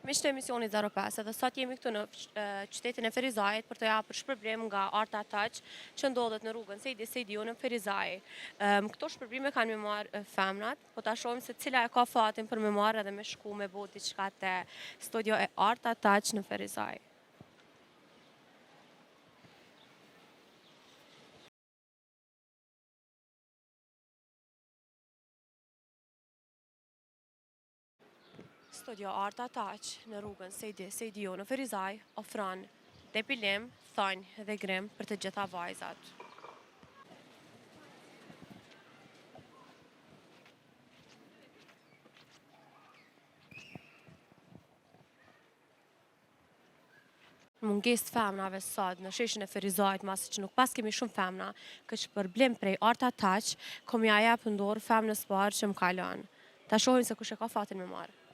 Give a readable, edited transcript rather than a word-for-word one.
Miq të emisionit 05, edhe sot jemi këtu në qytetin e Ferizajit për të japur shpërblim nga Arta Touch që ndodhet në rrugën Sejdi Sejdiu në Ferizaj. Këto shpërblime kanë me marrë femnat, po ta shohim se cila e ka fatin për me marrë edhe me shku me bo diçka te studio e Arta Touch në Ferizaj. Studio Arta Touch në rrugën Sejdi Sejdiu në Ferizaj ofron depilim, thonjë dhe grim për të gjitha vajzat. Mungesë femnave sot në sheshin e Ferizajit, masi që nuk pas kemi shumë femna, këtë shpërblim prej Arta Touch, kom ja jep në dorë femnës parë që më kalon. Ta shohim se kush e ka fatin me marrë.